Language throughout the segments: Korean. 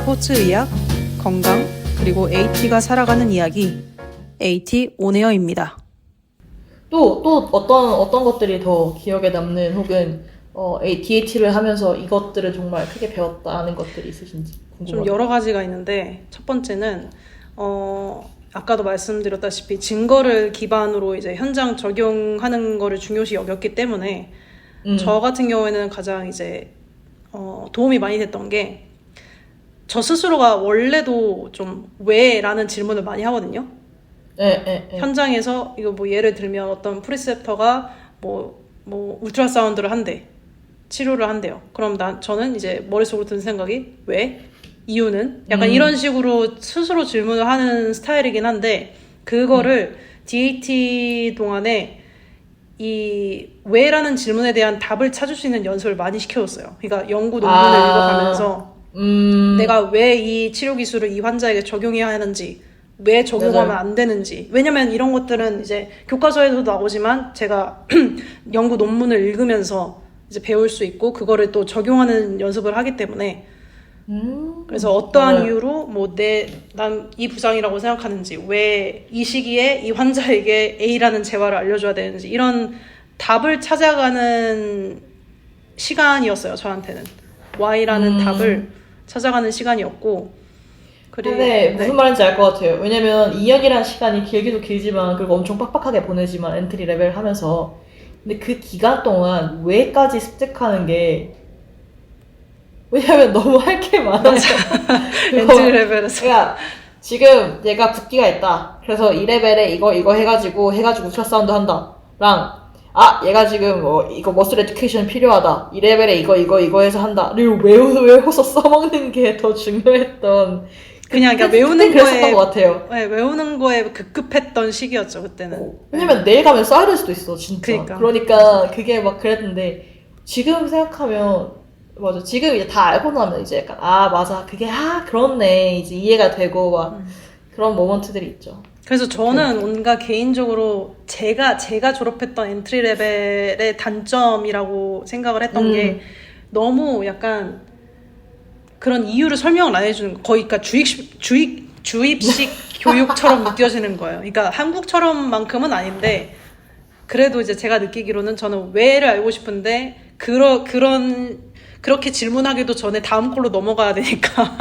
스포츠 의학, 건강, 그리고 AT가 살아가는 이야기, AT 온에어입니다. 또 어떤 것들이 더 기억에 남는 혹은 DAT를 하면서 이것들을 정말 크게 배웠다는 것들이 있으신지 궁금합니다. 좀 여러 가지가 있는데 첫 번째는 아까도 말씀드렸다시피 증거를 기반으로 이제 현장 적용하는 거를 중요시 여겼기 때문에 저 같은 경우에는 가장 이제 도움이 많이 됐던 게 저 스스로가 원래도 좀 왜라는 질문을 많이 하거든요. 네. 현장에서 이거 뭐 예를 들면 어떤 프리셉터가 뭐 울트라사운드를 한대, 치료를 한대요. 그럼 저는 이제 머릿속으로 드는 생각이 왜? 이유는? 약간 이런 식으로 스스로 질문을 하는 스타일이긴 한데 그거를 DAT 동안에 이 왜라는 질문에 대한 답을 찾을 수 있는 연습을 많이 시켜줬어요. 그러니까 연구 논문을 읽어가면서 내가 왜 이 치료 기술을 이 환자에게 적용해야 하는지, 왜 적용하면 맞아요. 안 되는지. 왜냐면 이런 것들은 이제 교과서에도 나오지만 제가 연구 논문을 읽으면서 이제 배울 수 있고 그거를 또 적용하는 연습을 하기 때문에 그래서 어떠한 이유로 난 이 부상이라고 생각하는지, 왜 이 시기에 이 환자에게 A라는 재활을 알려줘야 되는지 이런 답을 찾아가는 시간이었어요. 저한테는 Y라는 답을 찾아가는 시간이었고. 근데 무슨 말인지 알 것 같아요. 왜냐면 2학이라는 시간이 길기도 길지만 그리고 엄청 빡빡하게 보내지만 엔트리 레벨 하면서 근데 그 기간 동안 왜까지 습득하는 게 왜냐면 너무 할 게 많아요. 엔트리 레벨에서. 그러니까 지금 얘가 붓기가 있다. 그래서 이 레벨에 이거 해가지고 울트라사운드 한다. 얘가 지금 이거 머슬 에듀케이션 필요하다. 이 레벨에 이거 해서 한다를 외워서 써먹는 게 더 중요했던. 그냥 외우는 것 같아요. 네, 외우는 거에 급급했던 시기였죠 그때는. 왜냐면 내일 가면 써야 될 수도 있어 진짜. 그러니까 그게 막 그랬는데 지금 생각하면 맞아. 지금 이제 다 알고 나면 이제 약간 맞아 그게 그렇네 이제 이해가 되고 막 그런 모먼트들이 있죠. 그래서 저는 뭔가 개인적으로 제가 졸업했던 엔트리 레벨의 단점이라고 생각을 했던 게 너무 약간 그런 이유를 설명을 안 해주는 거. 거의 그러니까 주입식 교육처럼 느껴지는 거예요. 그러니까 한국처럼만큼은 아닌데 그래도 이제 제가 느끼기로는 저는 왜를 알고 싶은데 그렇게 질문하기도 전에 다음 콜로 넘어가야 되니까.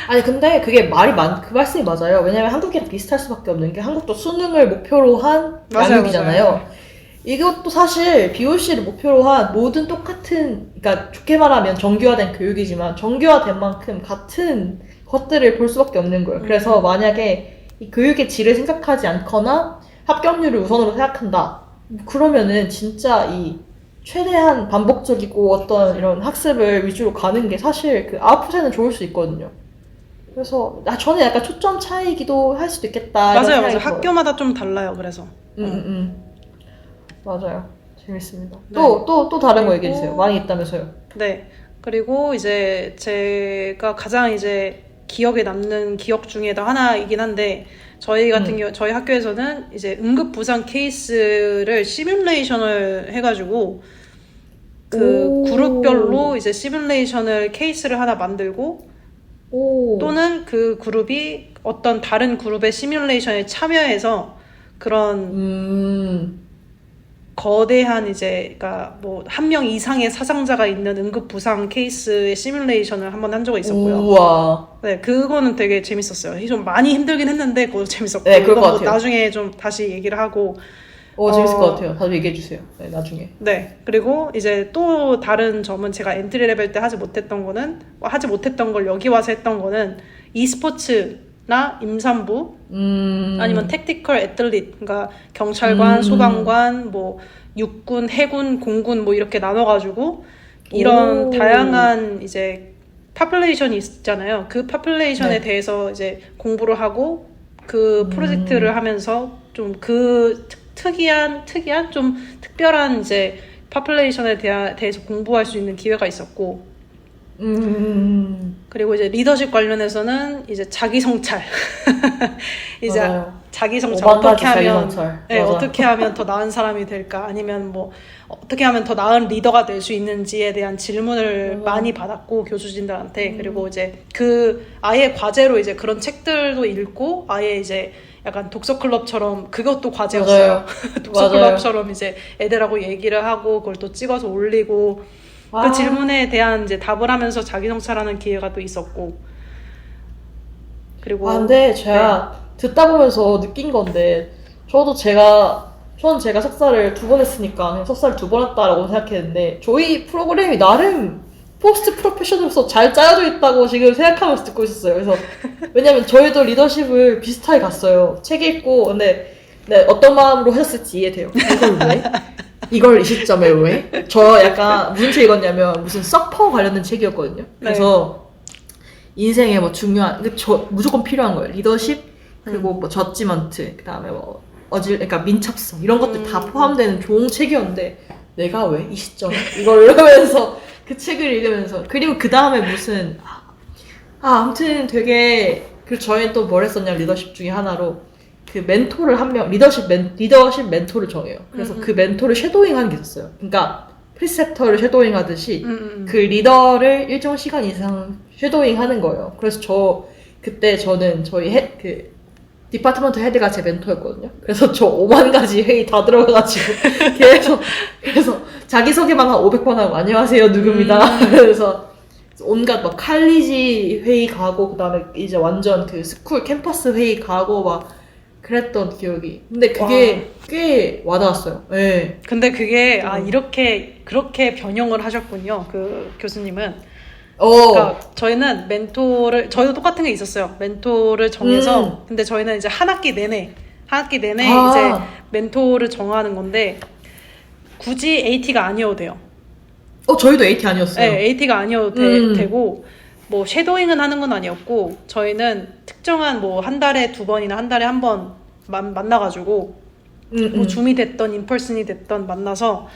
아니 근데 그게 그 말씀이 맞아요. 왜냐면 한국이랑 비슷할 수밖에 없는 게 한국도 수능을 목표로 한 양육이잖아요. 맞아요. 이것도 사실 BOC를 목표로 한 모든 똑같은, 그러니까 좋게 말하면 정규화된 교육이지만 정규화된 만큼 같은 것들을 볼 수밖에 없는 거예요. 그래서 만약에 이 교육의 질을 생각하지 않거나 합격률을 우선으로 생각한다. 그러면은 진짜 이 최대한 반복적이고 어떤 이런 학습을 위주로 가는 게 사실 그 아웃풋에는 좋을 수 있거든요. 그래서 저는 약간 초점 차이기도 할 수도 있겠다. 맞아요. 학교마다 좀 달라요. 그래서. 맞아요. 재밌습니다. 네. 또 다른 거 얘기해주세요. 많이 있다면서요. 네. 그리고 이제 제가 가장 이제 기억에 남는 기억 중에도 하나이긴 한데 저희 같은 경우 저희 학교에서는 이제 응급 부상 케이스를 시뮬레이션을 해가지고 그 그룹별로 이제 시뮬레이션을 케이스를 하나 만들고 또는 그 그룹이 어떤 다른 그룹의 시뮬레이션에 참여해서 그런 거대한 이제 그러니까 뭐 한 명 이상의 사상자가 있는 응급 부상 케이스의 시뮬레이션을 한번 한 적이 있었고요. 우와. 네, 그거는 되게 재밌었어요. 좀 많이 힘들긴 했는데 그것도 재밌었고. 네, 그럴 것 같아요. 나중에 좀 다시 얘기를 하고. 재밌을 것 같아요. 다시 얘기해 주세요. 네, 나중에. 네, 그리고 이제 또 다른 점은 제가 엔트리 레벨 때 하지 못했던 걸 여기 와서 했던 거는 e스포츠나 임산부 아니면 택티컬 애틀릿, 그러니까 경찰관, 소방관, 뭐 육군, 해군, 공군 뭐 이렇게 나눠가지고 이런 다양한 이제 파퓰레이션이 있잖아요. 그 파퓰레이션에 대해서 이제 공부를 하고 그 프로젝트를 하면서 좀 그 특이한 좀 특별한 이제 파퓰레이션에 대해서 공부할 수 있는 기회가 있었고. 그리고 이제 리더십 관련해서는 이제 자기 성찰. 이제 맞아요. 자기 성찰 5만 어떻게 가지 자기 하면 성찰. 네, 맞아. 어떻게 하면 더 나은 사람이 될까 아니면 뭐 어떻게 하면 더 나은 리더가 될 수 있는지에 대한 질문을 많이 받았고 교수진들한테 그리고 이제 그 아예 과제로 이제 그런 책들도 읽고 아예 이제 약간 독서 클럽처럼 그것도 과제였어요. 독서 클럽처럼 이제 애들하고 얘기를 하고 그걸 또 찍어서 올리고 그 질문에 대한 이제 답을 하면서 자기 성찰하는 기회가 또 있었고 그리고 근데 제가 듣다 보면서 느낀 건데 저는 제가 석사를 2번 했으니까 그냥 석사를 2번 했다라고 생각했는데 저희 프로그램이 나름 포스트 프로페셔널로서 잘 짜여져 있다고 지금 생각하면서 듣고 있었어요. 그래서 왜냐면 저희도 리더십을 비슷하게 갔어요. 책 읽고 근데 네, 어떤 마음으로 하셨을지 이해돼요. 이걸 왜? 이걸 이 시점에 왜? 저 약간 무슨 책 읽었냐면 무슨 서퍼 관련된 책이었거든요. 그래서 인생에 뭐 중요한 무조건 필요한 거예요. 리더십 그리고 뭐 저지먼트 그다음에 뭐 그러니까 민첩성 이런 것들 다 포함되는 좋은 책이었는데 내가 왜 이 시점에 이걸 읽으면서 그 책을 읽으면서 그리고 그 다음에 무슨 아무튼 되게 그 저희 또 뭘 했었냐 리더십 중에 하나로 그 멘토를 한 명 리더십 멘토를 정해요. 그래서 그 멘토를 쉐도잉하는 게 있었어요. 그러니까 프리셉터를 쉐도잉하듯이 그 리더를 일정 시간 이상 쉐도잉하는 거예요. 그래서 그때 저는 저희 디파트먼트 헤드가 제 멘토였거든요. 그래서 저 5만 가지 회의 다 들어가가지고 그래서 자기소개만 한 500번 하고 안녕하세요 누구입니다. 그래서 온갖 막 칼리지 회의 가고 그다음에 이제 완전 그 스쿨 캠퍼스 회의 가고 막 그랬던 기억이. 근데 그게 꽤 와닿았어요. 네. 근데 그게 그렇게 변형을 하셨군요. 그 교수님은. 그러니까 저희는 저희도 똑같은 게 있었어요. 멘토를 정해서 근데 저희는 이제 한 학기 내내 이제 멘토를 정하는 건데 굳이 AT가 아니어도 돼요. 저희도 AT 아니었어요. 네, AT가 아니어도 되고 뭐 쉐도잉은 하는 건 아니었고 저희는 특정한 뭐 한 달에 2번이나 한 달에 한 번 만나가지고 뭐 줌이 됐던 인펄슨이 됐던 만나서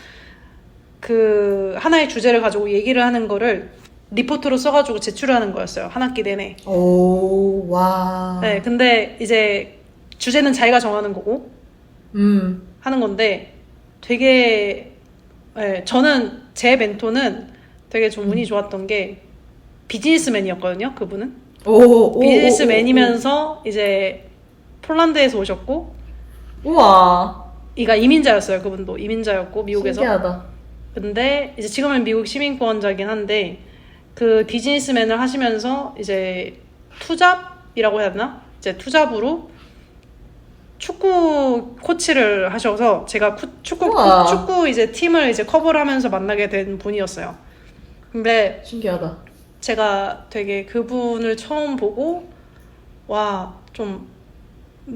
그 하나의 주제를 가지고 얘기를 하는 거를 리포트로 써가지고 제출하는 거였어요. 한 학기 내내. 오, 와. 네, 근데 이제 주제는 자기가 정하는 거고 하는 건데 되게 저는 제 멘토는 되게 좀 운이 좋았던 게 비즈니스맨이었거든요. 그분은 비즈니스맨이면서 이제 폴란드에서 오셨고 우와. 이민자였어요. 그분도 이민자였고 미국에서. 신기하다. 근데 이제 지금은 미국 시민권자긴 한데 그 비즈니스맨을 하시면서 이제 투잡이라고 해야 되나? 이제 투잡으로 축구 코치를 하셔서 제가 축구 이제 팀을 이제 커버를 하면서 만나게 된 분이었어요. 근데 신기하다. 제가 되게 그분을 처음 보고 좀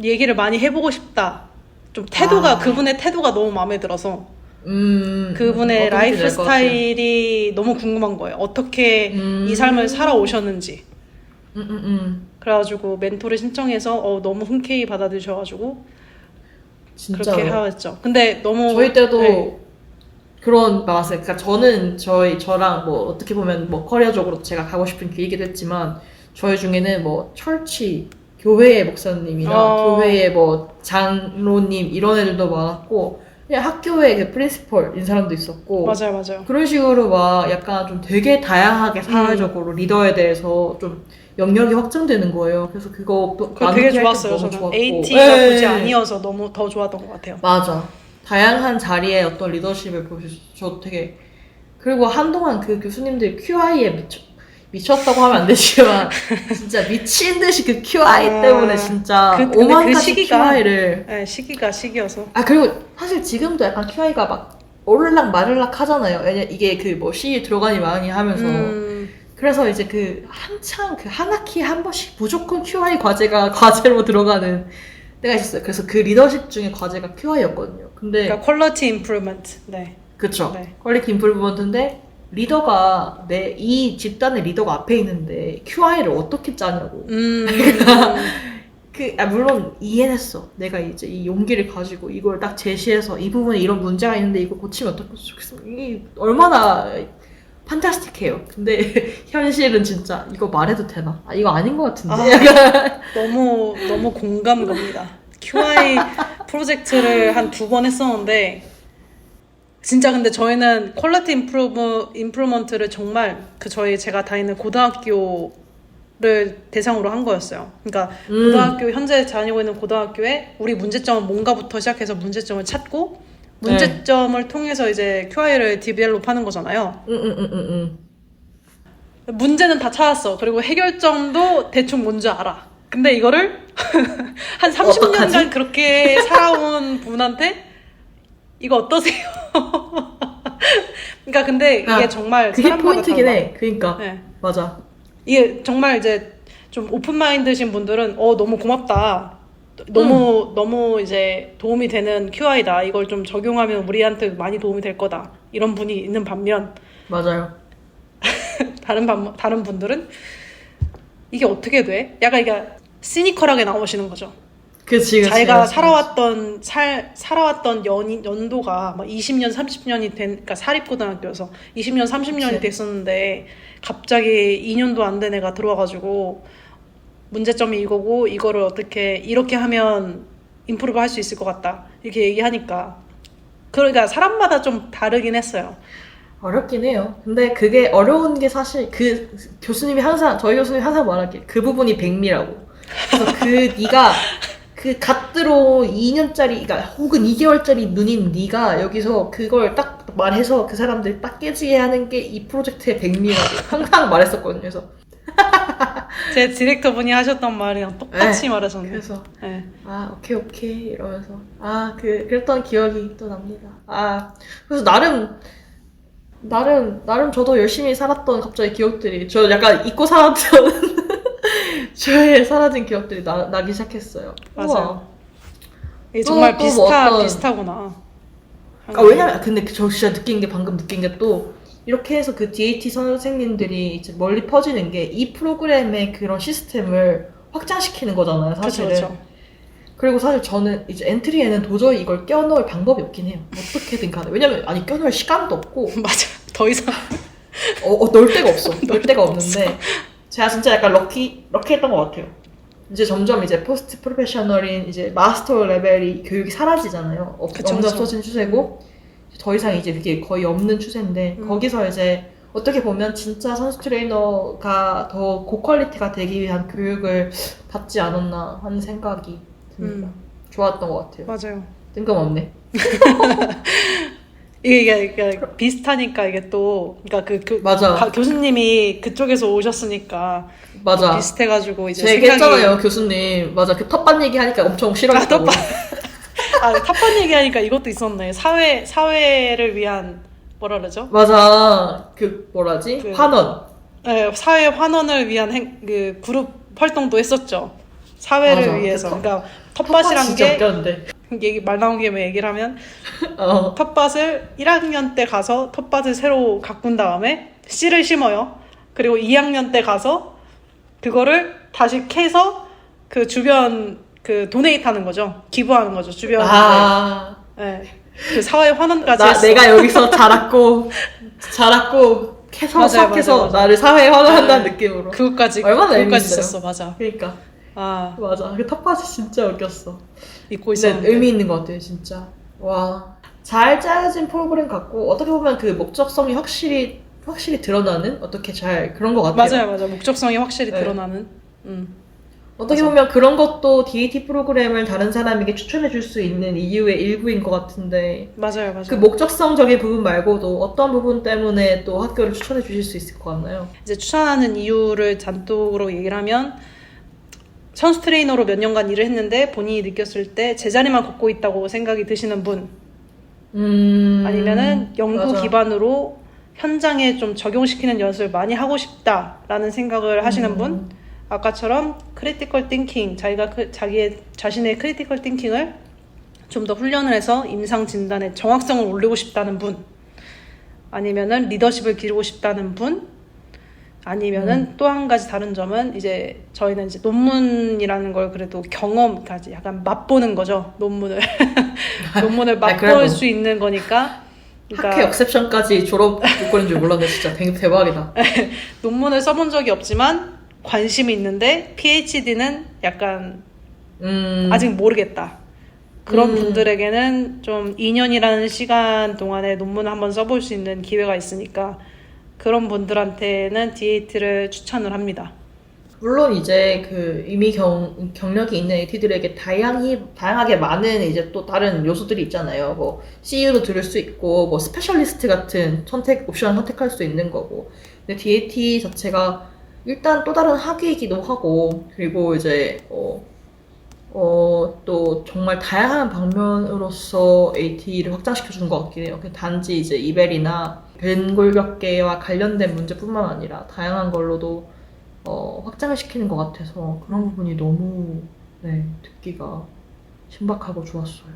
얘기를 많이 해보고 싶다. 좀 그분의 태도가 너무 마음에 들어서 그분의 라이프 스타일이 너무 궁금한 거예요. 어떻게 이 삶을 살아오셨는지. 그래가지고 멘토를 신청해서 너무 흔쾌히 받아들여가지고 진짜로. 그렇게 하였죠. 근데 너무 저희 때도 그런 맞아요. 그러니까 저는 저랑 뭐 어떻게 보면 뭐 커리어적으로 제가 가고 싶은 길이기도 했지만 저희 중에는 뭐 철치 교회의 목사님이랑 교회의 뭐 장로님 이런 애들도 많았고 그냥 학교의 그 프린시펄인 사람도 있었고 맞아요. 그런 식으로 막 약간 좀 되게 다양하게 사회적으로 리더에 대해서 좀 영역이 확장되는 거예요. 그래서 그거 되게 좋았어요. 저는 좋았고. AT가 굳이 아니어서 너무 더 좋았던 것 같아요. 맞아. 다양한 자리에 어떤 리더십을 보여줘서 저 되게 그리고 한동안 그 교수님들이 QI에 미쳤다고 하면 안 되지만 진짜 미친 듯이 그 QI 때문에 진짜 오만 가지 QI를 시기가 시기여서 그리고 사실 지금도 약간 QI가 막 오르락 마르락 하잖아요. 왜냐 이게 그 뭐 CE 들어가니 많이 하면서 그래서 이제 그 한창 그 한 학기에 한 번씩 무조건 QI 과제로 들어가는 때가 있었어요. 그래서 그 리더십 중에 과제가 QI였거든요. 근데 그러니까 퀄리티 임프루먼트. 네. 그쵸. 퀄리티 임프루먼트인데 리더가 이 집단의 리더가 앞에 있는데 QI를 어떻게 짜냐고. 물론 이해는 했어. 내가 이제 이 용기를 가지고 이걸 딱 제시해서 이 부분에 이런 문제가 있는데 이거 고치면 어떨까 좋겠어. 이게 얼마나 판타스틱해요. 근데 현실은 진짜 이거 말해도 되나? 이거 아닌 것 같은데. 너무 공감 갑니다. QI 프로젝트를 한 2번 했었는데 진짜 근데 저희는 퀄리티 임프루먼트를 정말 제가 다니는 고등학교를 대상으로 한 거였어요. 그러니까 고등학교 현재 다니고 있는 고등학교에 우리 문제점은 뭔가부터 시작해서 문제점을 찾고 문제점을 통해서 이제 QI를 디벨롭하는 거잖아요. 문제는 다 찾았어. 그리고 해결점도 대충 뭔지 알아. 근데 이거를 한 30년간 어떡하지? 그렇게 살아온 분한테 이거 어떠세요? 그러니까 근데 이게 정말 그게 사람마다 포인트긴 달라. 해. 그러니까 네. 맞아. 이게 정말 이제 좀 오픈마인드신 분들은 너무 고맙다. 너무 이제 도움이 되는 QI다. 이걸 좀 적용하면 우리한테 많이 도움이 될 거다. 이런 분이 있는 반면 맞아요. 다른 분들은 이게 어떻게 돼? 약간 이게 시니컬하게 나오시는 거죠. 그치. 자기가 살아왔던 연도가 막 20년, 30년이 그러니까 사립고등학교여서 20년, 30년이 그치. 됐었는데 갑자기 2년도 안 된 애가 들어와가지고 문제점이 이거고 이거를 어떻게 이렇게 하면 임프루브 할 수 있을 것 같다 이렇게 얘기하니까 그러니까 사람마다 좀 다르긴 했어요. 어렵긴 해요. 근데 그게 어려운 게 사실 저희 교수님이 항상 말하길 그 부분이 백미라고. 그래서 네가 갓 들어 2년짜리, 그러니까 혹은 2개월짜리 눈인 네가 여기서 그걸 딱 말해서 그 사람들 딱 깨지게 하는 게 이 프로젝트의 백미라고 항상 말했었거든요. 그래서 제 디렉터분이 하셨던 말이랑 똑같이 말하셨네요. 그래서 네. 오케이 이러면서 그랬던 기억이 또 납니다. 그래서 나름 저도 열심히 살았던 갑자기 기억들이 저 약간 잊고 살았던 저의 사라진 기억들이 나기 시작했어요. 맞아요. 이게 정말 비슷하구나. 왜냐면 근데 저 진짜 방금 느낀 게 또 이렇게 해서 그 DAT 선생님들이 이제 멀리 퍼지는 게 이 프로그램의 그런 시스템을 확장시키는 거잖아요, 사실은. 그쵸. 그리고 사실 저는 이제 엔트리에는 도저히 이걸 껴넣을 방법이 없긴 해요. 어떻게든 간에. 왜냐면 껴넣을 시간도 없고. 맞아. 더 이상. 넣을 데가 없어. 넣을 데가 없는데. 제가 진짜 약간 럭키했던 것 같아요. 이제 점점 이제 포스트 프로페셔널인 이제 마스터 레벨이 교육이 사라지잖아요. 없어진 추세고. 더 이상 이제 그게 거의 없는 추세인데, 거기서 이제 어떻게 보면 진짜 선수 트레이너가 더 고퀄리티가 되기 위한 교육을 받지 않았나 하는 생각이 듭니다. 좋았던 것 같아요. 맞아요. 뜬금없네. 이게 비슷하니까 이게 또 그러니까 맞아. 교수님이 그쪽에서 오셨으니까 맞아. 비슷해가지고 이제 제가 얘기했잖아요, 교수님. 맞아. 그 텃밭 얘기하니까 엄청 싫어했다고. 텃밭 얘기하니까 이것도 있었네. 사회를 위한 뭐라 그러죠? 맞아. 환원. 네, 사회 환원을 위한 그룹 활동도 했었죠. 사회를 맞아. 위해서. 그러니까 텃밭이란 게 말 나온 김에 얘기를 하면 텃밭을 1학년 때 가서 텃밭을 새로 가꾼 다음에 씨를 심어요. 그리고 2학년 때 가서 그거를 다시 캐서 그 주변 도네이트 하는 거죠. 기부하는 거죠. 주변에. 네. 그 사회 환원까지 했어. 내가 여기서 자랐고 수확해서 나를 사회에 환원한다는 느낌으로. 그것까지 있었어. 맞아. 그러니까. 맞아. 그 텃밭이 진짜 웃겼어. 잊고 있었는데. 의미 있는 것 같아요, 진짜. 와. 잘 짜여진 프로그램 같고, 어떻게 보면 그 목적성이 확실히 드러나는? 그런 것 같아요. 맞아요. 목적성이 확실히 드러나는. 어떻게 보면 그런 것도 DAT 프로그램을 다른 사람에게 추천해 줄 수 있는 이유의 일부인 것 같은데. 맞아요. 그 목적성적인 부분 말고도 어떤 부분 때문에 또 학교를 추천해 주실 수 있을 것 같나요? 이제 추천하는 이유를 잔뜩으로 얘기를 하면, 선수 트레이너로 몇 년간 일을 했는데 본인이 느꼈을 때 제자리만 걷고 있다고 생각이 드시는 분, 아니면은 연구 기반으로 현장에 좀 적용시키는 연습을 많이 하고 싶다라는 생각을 하시는 분, 아까처럼 크리티컬 띵킹, 자신의 크리티컬 띵킹을 좀 더 훈련을 해서 임상 진단의 정확성을 올리고 싶다는 분, 아니면은 리더십을 기르고 싶다는 분, 아니면은 또 한 가지 다른 점은 이제 저희는 이제 논문이라는 걸 그래도 경험까지 약간 맛보는 거죠. 논문을 맛볼 수 있는 거니까. 학회 억셉션까지 졸업 요건인 줄 몰랐네. 진짜 대박이다. 논문을 써본 적이 없지만 관심이 있는데 PhD는 약간 아직 모르겠다. 그런 분들에게는 좀 2년이라는 시간 동안에 논문을 한번 써볼 수 있는 기회가 있으니까 그런 분들한테는 D8를 추천을 합니다. 물론 이제 그 이미 경력이 있는 AT들에게 다양하게 많은 이제 또 다른 요소들이 있잖아요. 뭐 CU도 들을 수 있고 뭐 스페셜리스트 같은 옵션을 선택할 수 있는 거고. 근데 DAT 자체가 일단 또 다른 학위이기도 하고 그리고 이제 또 정말 다양한 방면으로서 AT를 확장시켜주는 것 같긴 해요. 단지 이제 이벨이나 벤골격계와 관련된 문제뿐만 아니라 다양한 걸로도 확장을 시키는 것 같아서 그런 부분이 너무 듣기가 신박하고 좋았어요.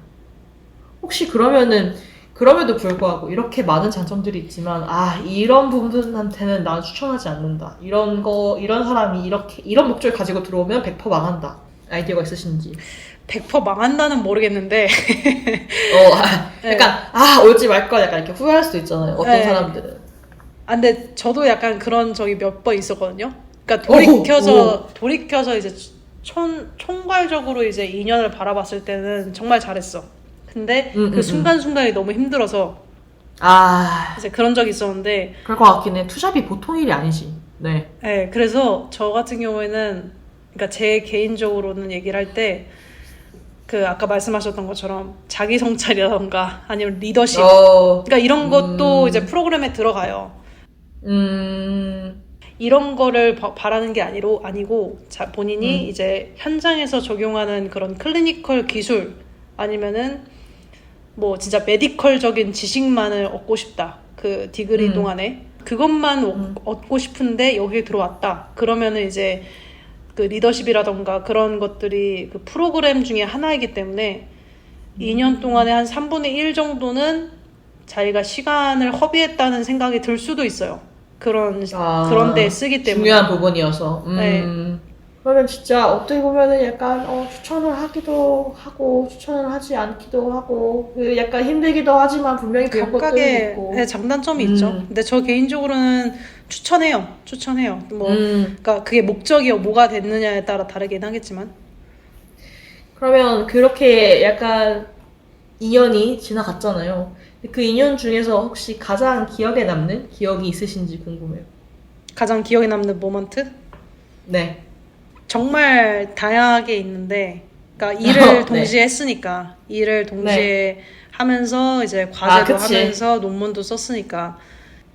혹시 그럼에도 불구하고 이렇게 많은 장점들이 있지만 이런 부분한테는 난 추천하지 않는다. 이런 사람이 이런 목적을 가지고 들어오면 100% 망한다. 아이디어가 있으신지. 100% 망한다는 모르겠는데 약간 올지 말걸 약간 이렇게 후회할 수도 있잖아요. 어떤 사람들은. 근데 저도 약간 그런 적이 몇 번 있었거든요. 그러니까 돌이켜서 이제 총괄적으로 이제 2년을 바라봤을 때는 정말 잘했어. 근데 그 순간순간이 너무 힘들어서 이제 그런 적이 있었는데 그럴 것 같긴 해. 투잡이 보통 일이 아니지. 네. 네, 그래서 저 같은 경우에는 그러니까 제 개인적으로는 얘기를 할 때 그 아까 말씀하셨던 것처럼 자기 성찰이라던가 아니면 리더십 그러니까 이런 것도 이제 프로그램에 들어가요. 이런 거를 바라는 게 아니고 본인이 이제 현장에서 적용하는 그런 클리니컬 기술 아니면은 뭐 진짜 메디컬적인 지식만을 얻고 싶다. 그 디그리 동안에 그것만 얻고 싶은데 여기에 들어왔다. 그러면은 이제 그 리더십이라던가 그런 것들이 그 프로그램 중에 하나이기 때문에 2년 동안에 한 3분의 1 정도는 자기가 시간을 허비했다는 생각이 들 수도 있어요. 그런 데 쓰기 때문에. 중요한 부분이어서. 네. 그러면 진짜 어떻게 보면은 약간 추천을 하기도 하고 추천을 하지 않기도 하고 약간 힘들기도 하지만 분명히 배울 것도 있고. 네, 장단점이 있죠. 근데 저 개인적으로는 추천해요. 뭐 그러니까 그게 목적이요 뭐가 됐느냐에 따라 다르긴 하겠지만. 그러면 그렇게 약간 2년이 지나갔잖아요. 그 2년 중에서 혹시 가장 기억에 남는 기억이 있으신지 궁금해요. 가장 기억에 남는 모먼트? 네. 정말 다양하게 있는데, 그러니까 일을 동시에 했으니까 일을 동시에 하면서 이제 과제도 하면서 논문도 썼으니까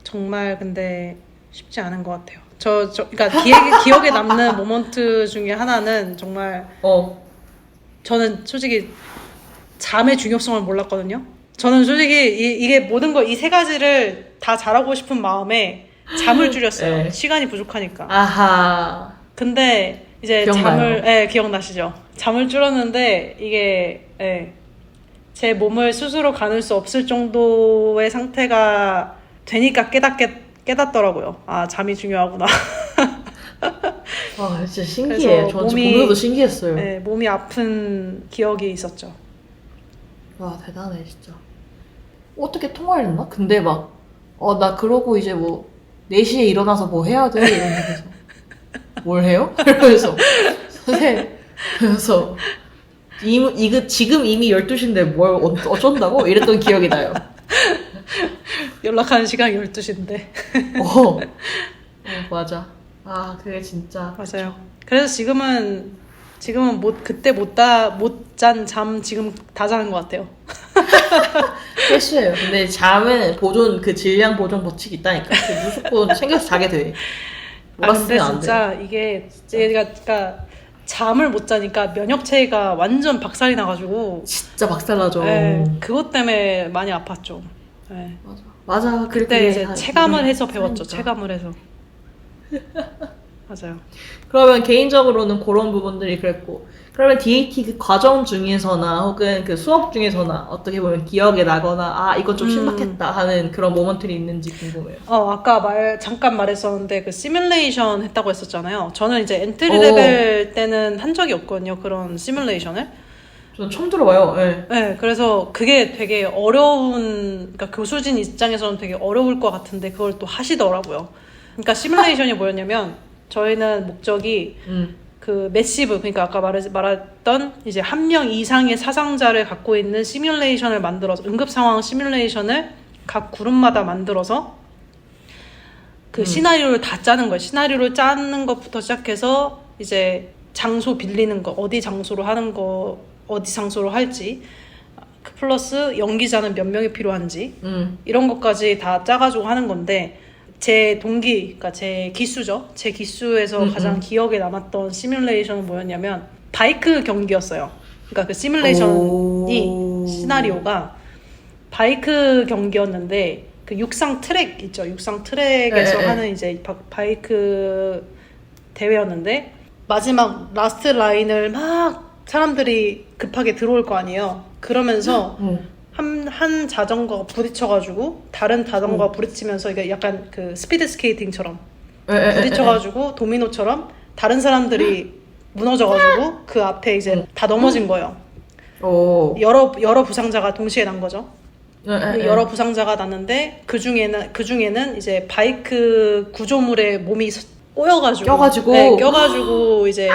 정말 근데 쉽지 않은 것 같아요. 그러니까 기억에 남는 모먼트 중에 하나는 정말 저는 솔직히 잠의 중요성을 몰랐거든요. 저는 솔직히 이게 모든 거 이 세 가지를 다 잘하고 싶은 마음에 잠을 줄였어요. 시간이 부족하니까. 아하. 근데 이제 기억나시죠? 잠을 줄였는데 이게 제 몸을 스스로 가눌 수 없을 정도의 상태가 되니까 깨닫더라고요. 잠이 중요하구나. 진짜 신기해요. 저 보면서도 신기했어요. 네, 몸이 아픈 기억이 있었죠. 와, 대단해 진짜. 어떻게 통화를 했나? 근데 막 나 그러고 이제 뭐 4시에 일어나서 뭐 해야 돼? 이러면서 뭘 해요? 이러면서 선생님 그래서 지금 이미 12시인데 뭘 어쩐다고? 이랬던 기억이 나요. 연락하는 시간이 12시인데. 맞아. 그게 진짜. 맞아요. 그래서 지금은 그때 못 잔 잠 지금 다 자는 것 같아요. 필수예요. 근데 잠은 질량 보존 법칙이 있다니까. 무조건 챙겨서 자게 돼. 근데 진짜 이게 그러니까 잠을 못 자니까 면역체계가 완전 박살이 나가지고. 진짜 박살나죠. 그것 때문에 많이 아팠죠. 맞아. 그때 이제 체감을 해서 배웠죠. 체감을 해서. 맞아요. 그러면 개인적으로는 그런 부분들이 그랬고, 그러면 DAT 그 과정 중에서나 혹은 그 수업 중에서나 어떻게 보면 기억에 나거나 이건 좀 신박했다 하는 그런 모먼트들이 있는지 궁금해요. 아까 잠깐 말했었는데 그 시뮬레이션 했다고 했었잖아요. 저는 이제 엔트리 레벨 때는 한 적이 없거든요. 그런 시뮬레이션을. 저는 처음 들어봐요. 네, 그래서 그게 되게 그러니까 교수진 입장에서는 되게 어려울 것 같은데 그걸 또 하시더라고요. 그러니까 시뮬레이션이 뭐였냐면 저희는 목적이 그 매시브, 그러니까 아까 말했던 이제 한 명 이상의 사상자를 갖고 있는 시뮬레이션을 만들어서, 응급 상황 시뮬레이션을 각 그룹마다 만들어서 그 시나리오를 다 짜는 거예요. 시나리오를 짜는 것부터 시작해서 이제 장소 빌리는 거, 어디 장소로 하는 거, 어디 장소로 할지, 플러스 연기자는 몇 명이 필요한지 이런 것까지 다 짜가지고 하는 건데, 제 동기, 그러니까 제 기수죠. 제 기수에서 가장 기억에 남았던 시뮬레이션은 뭐였냐면 바이크 경기였어요. 그러니까 그 시뮬레이션이 시나리오가 바이크 경기였는데, 그 육상 트랙 있죠. 육상 트랙에서 하는 이제 바이크 대회였는데, 마지막 라스트 라인을 막 사람들이 급하게 들어올 거 아니에요. 그러면서 한 자전거가 부딪혀가지고 다른 자전거가 부딪히면서 이게 약간 그 스피드 스케이팅처럼 부딪혀가지고 도미노처럼 다른 사람들이 무너져가지고 그 앞에 이제 다 넘어진 거예요. 여러 부상자가 동시에 난 거죠. 여러 부상자가 났는데 그 중에는 이제 바이크 구조물에 몸이 껴가지고 이제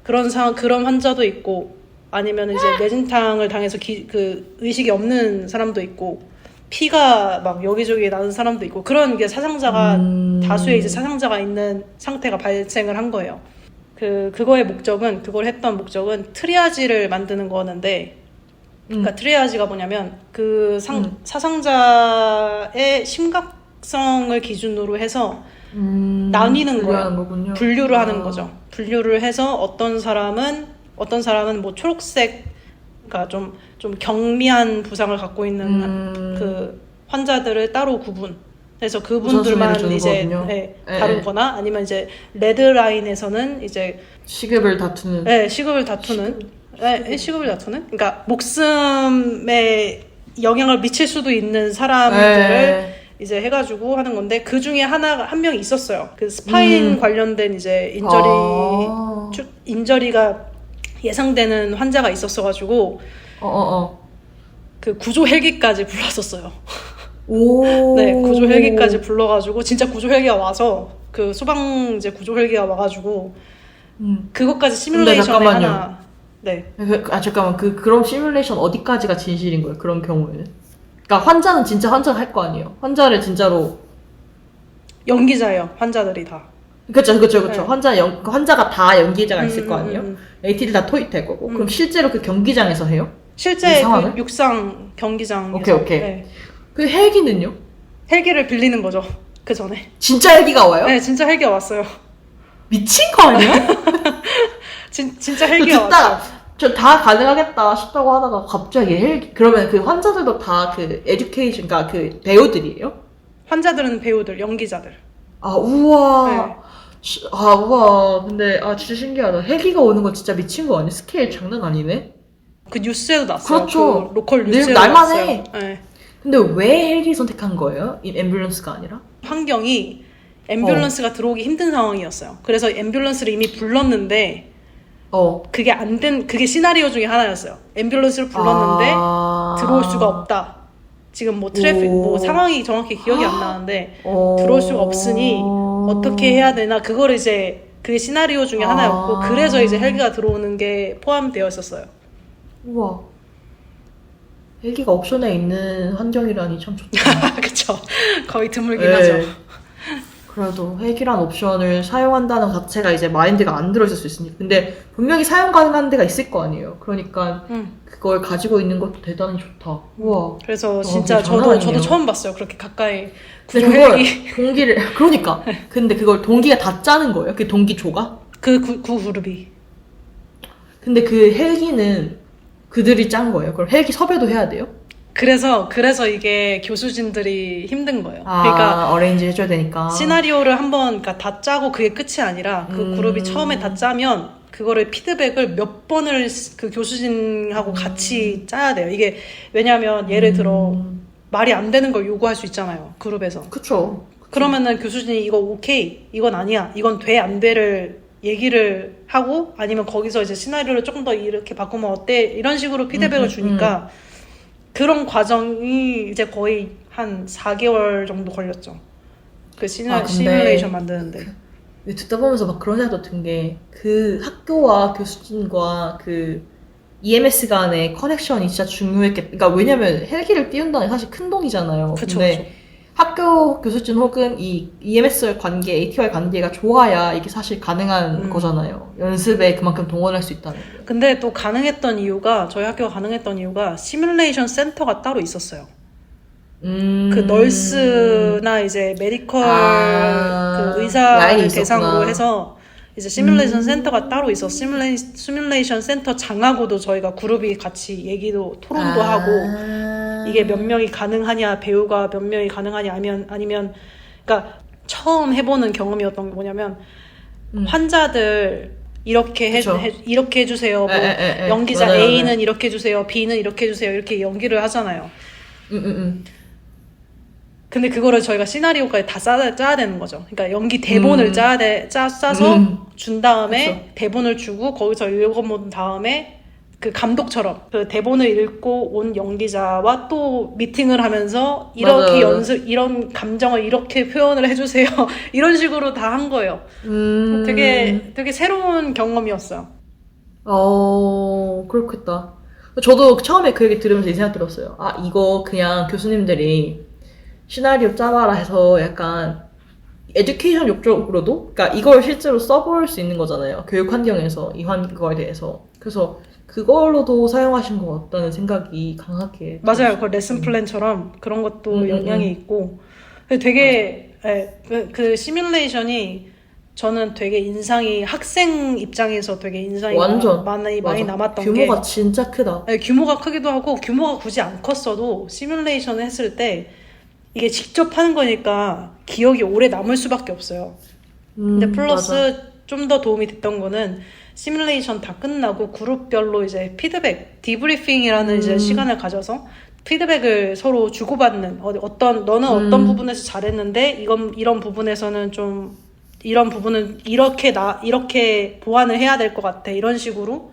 그런 환자도 있고, 아니면 이제 뇌진탕을 당해서 그 의식이 없는 사람도 있고, 피가 막 여기저기 나는 사람도 있고, 그런 게 다수의 이제 사상자가 있는 상태가 발생을 한 거예요. 그걸 했던 목적은 트리아지를 만드는 거였는데, 그러니까 트리아지가 뭐냐면 그 사상자의 심각성을 기준으로 해서 나뉘는 거예요. 분류를 하는 거죠. 분류를 해서 어떤 사람은 뭐 초록색, 그러니까 좀 경미한 부상을 갖고 있는 그 환자들을 따로 구분해서 그분들만 이제 다루거나, 아니면 이제 레드 라인에서는 이제 시급을 다투는. 그러니까 목숨에 영향을 미칠 수도 있는 사람들을 이제 해가지고 하는 건데, 그 중에 한 명이 있었어요. 그 스파인 관련된 이제 인저리가 예상되는 환자가 있었어가지고, 그 구조 헬기까지 불렀었어요. 네, 구조 헬기까지 불러가지고, 진짜 구조 헬기가 와서, 그 소방제 구조 헬기가 와가지고, 그것까지 시뮬레이션에 하나. 네. 잠깐만, 그럼 시뮬레이션 어디까지가 진실인 거예요? 그런 경우에는? 그러니까 환자는 진짜 환자가 할 거 아니에요? 환자를 진짜로 연기자예요. 환자들이 다. 그렇죠. 네. 환자가 다 연기자가 있을 거 아니에요? ATD 다 토익될 거고. 그럼 실제로 그 경기장에서 해요? 실제 그 육상 경기장에서. 오케이. 네. 그 헬기는요? 헬기를 빌리는 거죠. 그 전에. 진짜 헬기가 와요? 네, 진짜 헬기가 왔어요. 미친 거 아니야? 진짜 헬기가 왔어요. 저 다 가능하겠다 싶다고 하다가 갑자기 헬기. 그러면 그 환자들도 다 그 에듀케이션, 그러니까 그 배우들이에요? 환자들은 배우들, 연기자들. 우와. 네. 우와. 근데 진짜 신기하다. 헬기가 오는 거 진짜 미친 거 아니야? 스케일 장난 아니네? 그 뉴스에도 났어요. 그렇죠. 그 로컬 뉴스에도 날만 났어요. 해. 네. 근데 왜 헬기 선택한 거예요? 이 앰뷸런스가 아니라? 환경이 앰뷸런스가 들어오기 힘든 상황이었어요. 그래서 앰뷸런스를 이미 불렀는데, 그게 시나리오 중에 하나였어요. 앰뷸런스를 불렀는데 들어올 수가 없다. 지금 뭐 상황이 정확히 기억이 안 나는데 들어올 수가 없으니 어떻게 해야 되나, 그거를 이제 그게 시나리오 중에 하나였고, 그래서 이제 헬기가 들어오는 게 포함되어 있었어요. 우와. 헬기가 옵션에 있는 환경이라니 참 좋다. 그쵸. 거의 드물긴 하죠. 그래도 헬기란 옵션을 사용한다는 자체가 이제 마인드가 안 들어있을 수 있으니까. 근데 분명히 사용 가능한 데가 있을 거 아니에요. 그러니까 그걸 가지고 있는 것도 대단히 좋다. 우와. 그래서 진짜 저도 처음 봤어요. 그렇게 가까이 구조 헬기. 동기를 그러니까. 근데 그걸 동기가 다 짜는 거예요? 그 동기조가? 그 그룹이. 근데 그 헬기는 그들이 짠 거예요? 그럼 헬기 섭외도 해야 돼요? 그래서 이게 교수진들이 힘든 거예요. 그러니까 어레인지 해줘야 되니까. 시나리오를 한번 다 짜고 그게 끝이 아니라 그 그룹이 처음에 다 짜면 그거를 피드백을 몇 번을 그 교수진하고 같이 짜야 돼요. 이게 왜냐하면 예를 들어 말이 안 되는 걸 요구할 수 있잖아요. 그룹에서. 그쵸. 그러면은 교수진이 이거 오케이, 이건 아니야, 이건 돼, 안 돼를 얘기를 하고, 아니면 거기서 이제 시나리오를 조금 더 이렇게 바꾸면 어때? 이런 식으로 피드백을 주니까 그런 과정이 이제 거의 한 4개월 정도 걸렸죠. 그 시뮬레이션 만드는데. 듣다 보면서 막 그런 생각도 든 게, 그 학교와 교수진과 그 EMS 간의 커넥션이 진짜 중요했겠, 그러니까 왜냐면 헬기를 띄운다는 게 사실 큰 돈이잖아요. 그쵸, 근데 그쵸. 학교 교수진 혹은 이 EMS 관계, ATY 관계가 좋아야 이게 사실 가능한 거잖아요. 연습에 그만큼 동원할 수 있다는 거. 근데 또 가능했던 이유가, 저희 학교가 가능했던 이유가 시뮬레이션 센터가 따로 있었어요. 그 널스나 이제 메디컬 그 의사를 라인이 대상으로 있었구나. 해서 이제 시뮬레이션 센터가 따로 있어. 시뮬레이션 센터 장하고도 저희가 그룹이 같이 얘기도 토론도 하고, 이게 몇 명이 가능하냐, 배우가 몇 명이 가능하냐, 아니면 그러니까 처음 해보는 경험이었던 게 뭐냐면, 환자들 이렇게 그쵸. 이렇게 해주세요. 뭐 연기자 맞아요, A는 맞아요. 이렇게 해주세요. B는 이렇게 해주세요. 이렇게 연기를 하잖아요. 근데 그거를 저희가 시나리오까지 다 짜야 되는 거죠. 그러니까 연기 대본을 짜서 준 다음에 그쵸. 대본을 주고 거기서 읽어본 다음에 그 감독처럼 그 대본을 읽고 온 연기자와 또 미팅을 하면서 이렇게 맞아요. 이런 감정을 이렇게 표현을 해주세요. 이런 식으로 다 한 거예요. 되게 새로운 경험이었어요. 그렇겠다. 저도 처음에 그 얘기 들으면서 이 생각 들었어요. 아, 이거 그냥 교수님들이 시나리오 짜봐라 해서 약간 에듀케이션 욕적으로도, 그러니까 이걸 실제로 써볼 수 있는 거잖아요. 교육 환경에서 그거에 대해서. 그래서 그걸로도 사용하신 것 같다는 생각이 강하게. 맞아요. 그 레슨 플랜처럼 그런 것도 영향이 있고. 되게 그 시뮬레이션이 저는 되게 인상이, 학생 입장에서 되게 인상이 완전 많이 남았던 규모가 진짜 크다. 규모가 크기도 하고, 규모가 굳이 안 컸어도 시뮬레이션을 했을 때 이게 직접 하는 거니까 기억이 오래 남을 수밖에 없어요. 근데 플러스 좀 더 도움이 됐던 거는, 시뮬레이션 다 끝나고 그룹별로 이제 피드백, 디브리핑이라는 이제 시간을 가져서 피드백을 서로 주고받는, 너는 어떤 부분에서 잘했는데 이런 부분에서는 좀, 이런 부분은 이렇게 보완을 해야 될 것 같아, 이런 식으로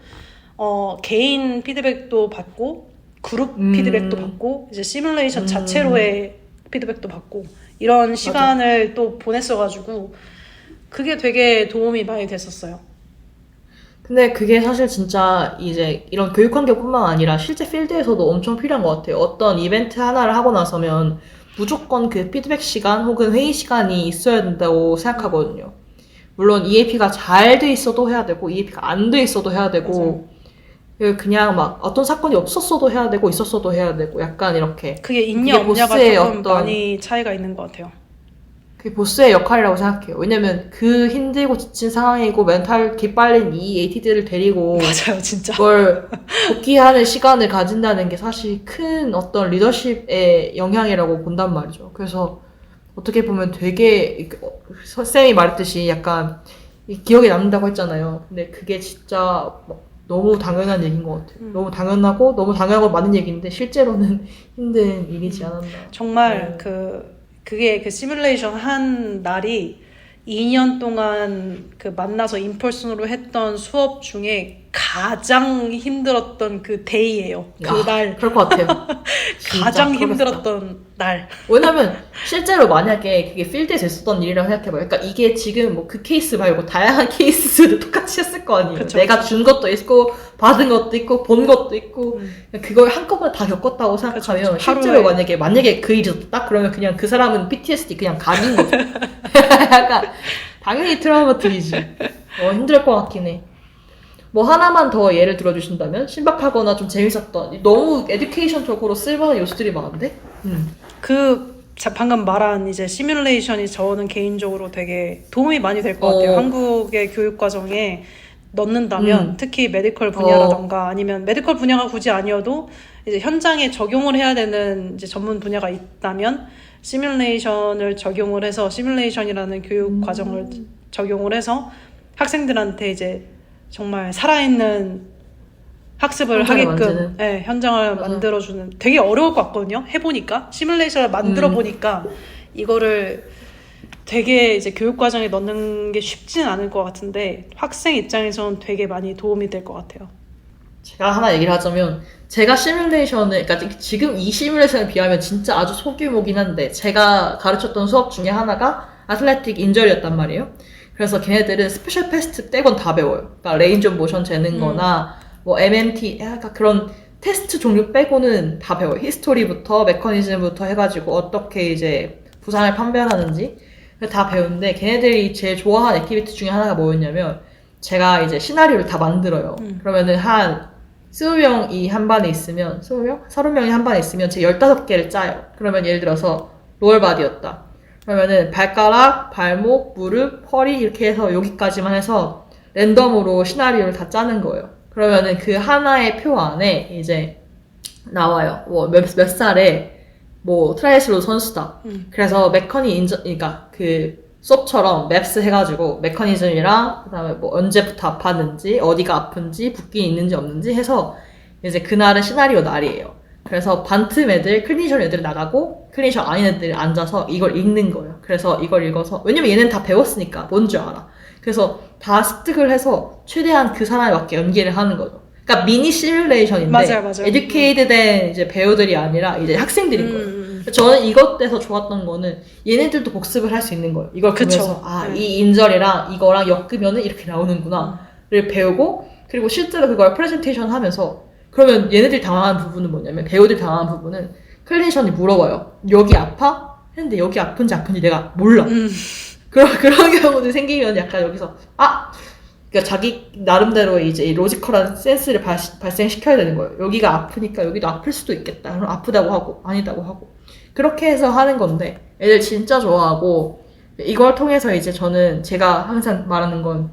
개인 피드백도 받고 그룹 피드백도 받고 이제 시뮬레이션 자체로의 피드백도 받고, 이런 시간을 또 보냈어가지고 그게 되게 도움이 많이 됐었어요. 근데 그게 사실 진짜 이제 이런 교육 환경뿐만 아니라 실제 필드에서도 엄청 필요한 것 같아요. 어떤 이벤트 하나를 하고 나서면 무조건 그 피드백 시간 혹은 회의 시간이 있어야 된다고 생각하거든요. 물론 EAP가 잘 돼 있어도 해야 되고, EAP가 안 돼 있어도 해야 되고, 그냥 막 어떤 사건이 없었어도 해야 되고 있었어도 해야 되고, 약간 이렇게. 그게 있냐 없냐가 조금 많이 차이가 있는 것 같아요. 그게 보스의 역할이라고 생각해요. 왜냐면 그 힘들고 지친 상황이고 멘탈 기빨린 이 AT들을 데리고 맞아요, 진짜. 그걸 복귀하는 시간을 가진다는 게 사실 큰 어떤 리더십의 영향이라고 본단 말이죠. 그래서 어떻게 보면 되게 쌤이 말했듯이 약간 기억에 남는다고 했잖아요. 근데 그게 진짜 너무 당연한 얘기인 것 같아요. 너무 당연하고 너무 당연하고 맞는 얘기인데 실제로는 힘든 일이지 않았나. 정말 그게 그 시뮬레이션 한 날이 2년 동안 그 만나서 인펄슨으로 했던 수업 중에 가장 힘들었던 그 데이예요. 그날. 그럴 것 같아요. 가장 힘들었던 날. 왜냐면 실제로 만약에 그게 필드에서 있었던 일이라고 생각해봐요. 그러니까 이게 지금 뭐 그 케이스 말고 다양한 케이스를 똑같이 했을 거 아니에요. 그쵸, 내가 준 것도 있고 받은 것도 있고 본 것도 있고 그걸 한꺼번에 다 겪었다고 생각하면 그쵸. 실제로 만약에 그 일이 있었다 그러면 그냥 그 사람은 PTSD 그냥 각인 거죠. 약간 당연히 트라우마틱이지. 힘들 것 같긴 해. 뭐 하나만 더 예를 들어주신다면? 신박하거나 좀 재밌었던, 너무 에듀케이션적으로 쓸만한 요소들이 많은데? 방금 말한 이제 시뮬레이션이 저는 개인적으로 되게 도움이 많이 될 것 같아요. 한국의 교육 과정에 넣는다면, 특히 메디컬 분야라던가 아니면 메디컬 분야가 굳이 아니어도 이제 현장에 적용을 해야 되는 이제 전문 분야가 있다면 시뮬레이션을 적용을 해서, 시뮬레이션이라는 교육 과정을 적용을 해서 학생들한테 이제 정말 살아있는 학습을 하게끔 현장을 만들어주는, 되게 어려울 것 같거든요. 해보니까 시뮬레이션을 만들어 보니까 이거를 되게 이제 교육 과정에 넣는 게 쉽지는 않을 것 같은데 학생 입장에서는 되게 많이 도움이 될 것 같아요. 제가 하나 얘기를 하자면, 제가 시뮬레이션을, 그러니까 지금 이 시뮬레이션에 비하면 진짜 아주 소규모긴 한데, 제가 가르쳤던 수업 중에 하나가 아틀레틱 인절이었단 말이에요. 그래서 걔네들은 스페셜 테스트 떼곤 다 배워요. 그러니까 레인지 오브 모션 재는 거나 뭐 MMT 약간 그런 테스트 종류 빼고는 다 배워요. 히스토리부터 메커니즘부터 해가지고 어떻게 이제 부상을 판별하는지 다 배우는데 걔네들이 제일 좋아하는 액티비티 중에 하나가 뭐였냐면 제가 이제 시나리오를 다 만들어요. 그러면은 한 20명이 한 반에 있으면 20명? 30명이 한 반에 있으면 제 15개를 짜요. 그러면 예를 들어서 로얼바디였다. 그러면은 발가락, 발목, 무릎, 허리 이렇게 해서 여기까지만 해서 랜덤으로 시나리오를 다 짜는 거예요. 그러면은 그 하나의 표 안에 이제 나와요. 뭐 몇 살에 뭐 트라이애슬로 선수다. 그래서 그러니까 그 수업처럼 맵스 해가지고 메커니즘이랑 그다음에 뭐 언제부터 아팠는지 어디가 아픈지 붓기 있는지 없는지 해서 이제 그날은 시나리오 날이에요. 그래서 반틈 애들, 클리니션 애들 나가고 클리니션 아닌 애들 앉아서 이걸 읽는 거예요. 그래서 이걸 읽어서 왜냐면 얘는 다 배웠으니까 뭔 줄 알아. 그래서 다 습득을 해서 최대한 그 사람에 맞게 연기를 하는 거죠. 그러니까 미니 시뮬레이션인데 맞아요. 에듀케이드된 이제 배우들이 아니라 이제 학생들인 거예요. 저는 이것에서 좋았던 거는 얘네들도 복습을 할 수 있는 거예요. 이걸 보면서 이 인절이랑 이거랑 엮으면은 이렇게 나오는구나를 배우고 그리고 실제로 그걸 프레젠테이션 하면서 그러면 얘네들이 당황한 부분은 뭐냐면 배우들이 당황한 부분은 클리니션이 물어봐요. 여기 아파? 했는데 여기 아픈지 내가 몰라. 그런 경우도 생기면 약간 여기서 그러니까 자기 나름대로 이제 로지컬한 센스를 발생시켜야 되는 거예요. 여기가 아프니까 여기도 아플 수도 있겠다. 그럼 아프다고 하고 아니다고 하고 그렇게 해서 하는 건데 애들 진짜 좋아하고 이걸 통해서 이제 저는 제가 항상 말하는 건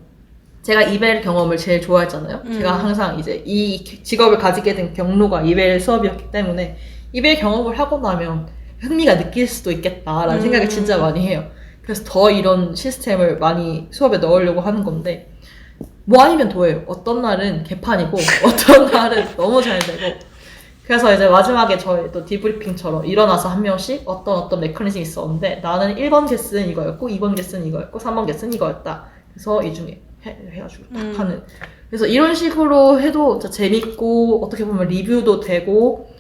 제가 이벨 경험을 제일 좋아했잖아요. 제가 항상 이제 이 직업을 가지게 된 경로가 이벨 수업이었기 때문에 이벨 경험을 하고 나면 흥미가 느낄 수도 있겠다라는 생각을 진짜 많이 해요. 그래서 더 이런 시스템을 많이 수업에 넣으려고 하는 건데 뭐 아니면 도예요. 어떤 날은 개판이고 어떤 날은 너무 잘 되고 그래서 이제 마지막에 저희 또 디브리핑처럼 일어나서 한 명씩 어떤 메커니즘이 있었는데 나는 1번 개스는 이거였고 2번 개스는 이거였고 3번 개스는 이거였다. 그래서 이 중에 해가지고 딱 하는 그래서 이런 식으로 해도 진짜 재밌고 어떻게 보면 리뷰도 되고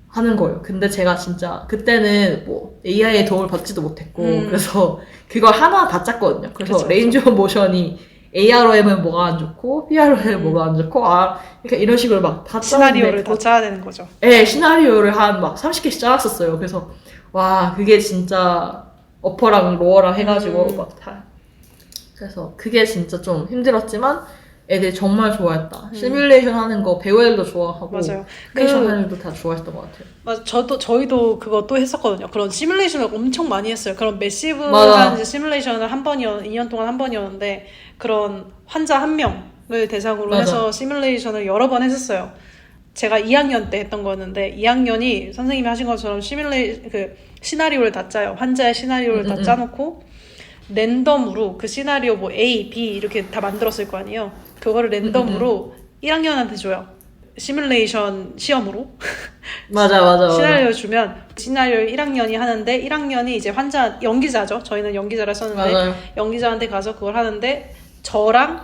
하는 거예요. 근데 제가 진짜 그때는 뭐 AI의 도움을 받지도 못했고 그래서 그걸 하나 다 짰거든요. 그래서 레인지 오브 모션이 AROM은 뭐가 안 좋고 PROM은 뭐가 안 좋고 그러니까 이런 식으로 막 다 시나리오를 다 짜야 되는 거죠. 네, 시나리오를 한 막 30개씩 짜놨었어요. 그래서 와 그게 진짜 어퍼랑 로어랑 해가지고 막 다 그래서 그게 진짜 좀 힘들었지만 애들이 정말 좋아했다. 시뮬레이션 하는 거 배우들도 좋아하고 맞아요. 시뮬레이션 하는 애들도 다 좋아했던 것 같아요. 맞아. 저희도 그거 또 했었거든요. 그런 시뮬레이션을 엄청 많이 했어요. 그런 매시브한 시뮬레이션을 2년 동안 한 번이었는데 그런 환자 한 명을 대상으로 해서 시뮬레이션을 여러 번 했었어요. 제가 2학년 때 했던 거였는데 2학년이 선생님이 하신 것처럼 시나리오를 다 짜요. 환자의 시나리오를 다 짜놓고 랜덤으로 그 시나리오 뭐 A, B 이렇게 다 만들었을 거 아니에요. 그거를 랜덤으로 1학년한테 줘요. 시뮬레이션 시험으로. 맞아. 시나리오 주면 시나리오 1학년이 하는데 1학년이 이제 환자 연기자죠. 저희는 연기자를 썼는데 맞아요. 연기자한테 가서 그걸 하는데 저랑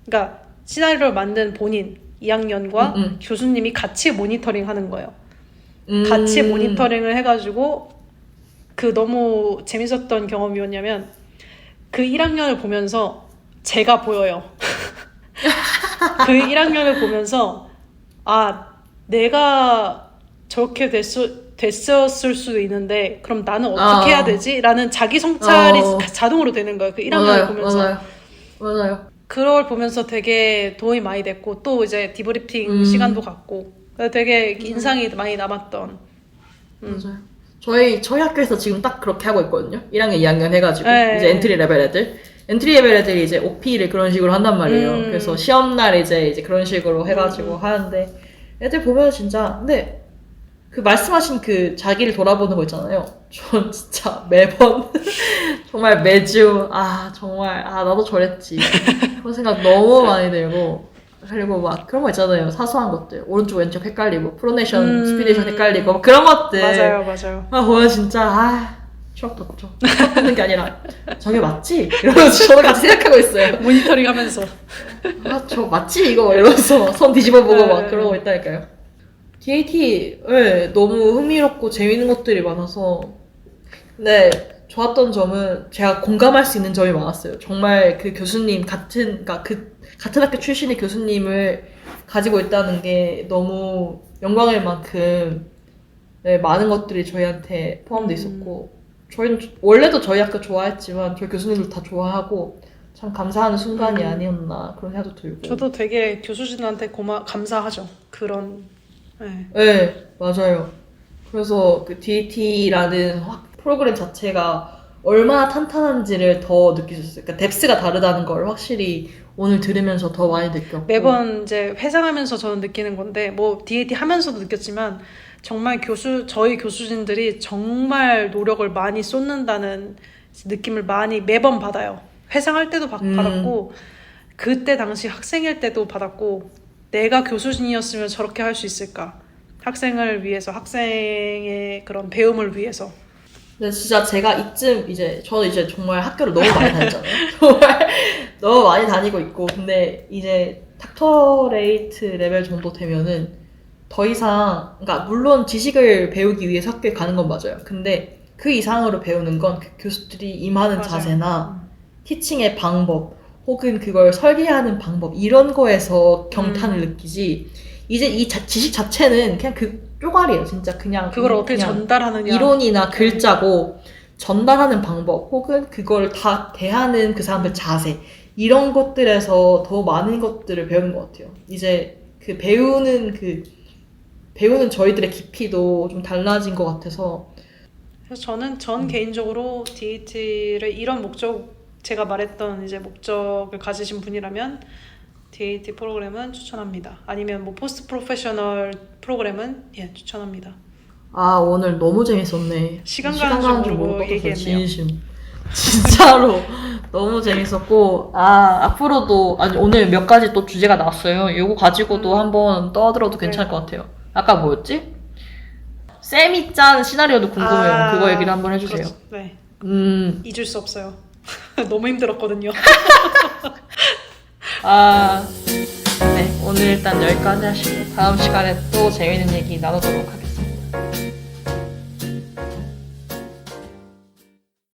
그러니까 시나리오를 만든 본인 2학년과 교수님이 같이 모니터링 하는 거예요. 같이 모니터링을 해가지고 너무 재밌었던 경험이었냐면 그 1학년을 보면서 제가 보여요. 그 1학년을 보면서 내가 저렇게 됐었을 수도 있는데 그럼 나는 어떻게 해야 되지? 라는 자기 성찰이 자동으로 되는 거예요. 그 1학년을 보면서. 맞아요. 그걸 보면서 되게 도움이 많이 됐고 또 이제 디브리핑 시간도 갖고 되게 인상이 많이 남았던. 맞아요. 저희 학교에서 지금 딱 그렇게 하고 있거든요. 1학년, 2학년 해가지고 이제 엔트리 레벨 애들이 이제 OP를 그런 식으로 한단 말이에요. 그래서 시험날 이제 그런 식으로 해가지고 하는데 애들 보면 진짜 근데 그 말씀하신 그 자기를 돌아보는 거 있잖아요. 전 진짜 매번 정말 매주 정말 나도 저랬지 그런 생각 너무 많이 들고 그리고 막 그런 거 있잖아요. 사소한 것들 오른쪽 왼쪽 헷갈리고 프로네이션 스피네이션 헷갈리고 그런 것들 맞아요. 보면 진짜 추억 돋죠. 추억 돋는 게 아니라 저게 맞지? 이러면서 저도 같이 생각하고 있어요. 모니터링 하면서 저 맞지 이거? 이러면서 손 뒤집어보고 막 그러고 있다니까요. DAT 너무 흥미롭고 재밌는 것들이 많아서 근데 좋았던 점은 제가 공감할 수 있는 점이 많았어요. 정말 그 교수님 그러니까 같은 학교 출신의 교수님을 가지고 있다는 게 너무 영광일 만큼 네, 많은 것들이 저희한테 포함되어 있었고 저희는 원래도 저희 학교 좋아했지만 저희 교수님들 다 좋아하고 참 감사하는 순간이 아니었나 그런 생각도 들고. 저도 되게 교수진한테 감사하죠. 그런. 네. 네, 맞아요. 그래서 그 DAT라는 프로그램 자체가 얼마나 탄탄한지를 더 느낄 수 있어요. 그러니까 뎁스가 다르다는 걸 확실히 오늘 들으면서 더 많이 느꼈고. 매번 이제 회상하면서 저는 느끼는 건데, 뭐 DAT 하면서도 느꼈지만, 정말 저희 교수진들이 정말 노력을 많이 쏟는다는 느낌을 많이 매번 받아요. 회상할 때도 받았고, 그때 당시 학생일 때도 받았고, 내가 교수진이었으면 저렇게 할 수 있을까? 학생을 위해서, 학생의 그런 배움을 위해서. 근데 진짜 제가 저는 이제 정말 학교를 너무 많이 다녔잖아요. 정말 너무 많이 다니고 있고, 근데 이제 닥터레이트 레벨 정도 되면은 더 이상, 그러니까 물론 지식을 배우기 위해서 학교에 가는 건 맞아요. 근데 그 이상으로 배우는 건 그 교수들이 임하는 맞아요. 자세나 티칭의 방법, 혹은 그걸 설계하는 방법, 이런 거에서 경탄을 느끼지, 이제 이 지식 자체는 그냥 그 쪼가리예요. 진짜 그냥 그걸 어떻게 전달하느냐. 이론이나 글자고 전달하는 방법 혹은 그걸 다 대하는 그 사람들 자세 이런 것들에서 더 많은 것들을 배우는 것 같아요. 이제 그 배우는 저희들의 깊이도 좀 달라진 것 같아서. 그래서 저는 개인적으로 DAT를 이런 제가 말했던 이제 목적을 가지신 분이라면 DAT 프로그램은 추천합니다. 아니면 뭐 포스트 프로페셔널 프로그램은 추천합니다. 아, 오늘 너무 재밌었네. 시간 가는 줄 모르고 얘기했네요. 진심. 진짜로 너무 재밌었고, 앞으로도, 오늘 몇 가지 또 주제가 나왔어요. 이거 가지고도 한번 떠들어도 괜찮을 것 같아요. 아까 뭐였지? 쌤이 짠 시나리오도 궁금해요. 그거 얘기를 한번 해주세요. 그렇죠. 네. 잊을 수 없어요. 너무 힘들었거든요. 네, 오늘 일단 여기까지 하시고 다음 시간에 또 재밌는 얘기 나누도록 하겠습니다.